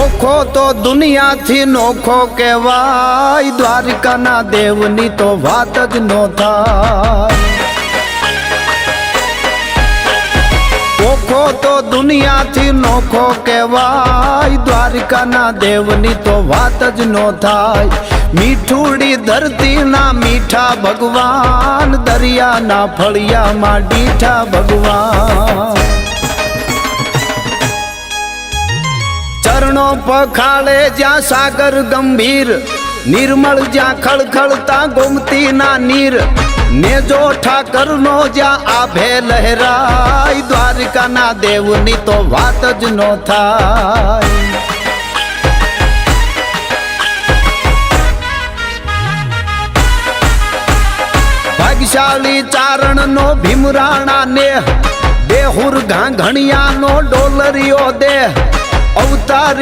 ઓખો તો દુનિયાથી નોખો કહેવાય, દ્વારકાના દેવની તો વાત જ નો થાય। ઓખો તો દુનિયાથી નોખો કહેવાય, દ્વારકાના દેવની તો વાત જ નો થાય। મીઠુડી ધરતીના મીઠા ભગવાન, દરિયાના ફળિયામાં ડીઠા ભગવાન। ચરણો પખાળે જ્યાં સાગર ગંભીર, નિર્મળ જ્યાં ખળખળતા ગોમતીના નીર, નેજો ઠાકરનો જ્યાં આભે લહેરાય, દ્વારકાના દેવની તો વાત જ નો થાય। ભાગ્યશાળી ચારણનો ભીમરાણા નેહ, બેહુર ઘાંઘણિયાનો ડોલરિયો દેહ, અવતારી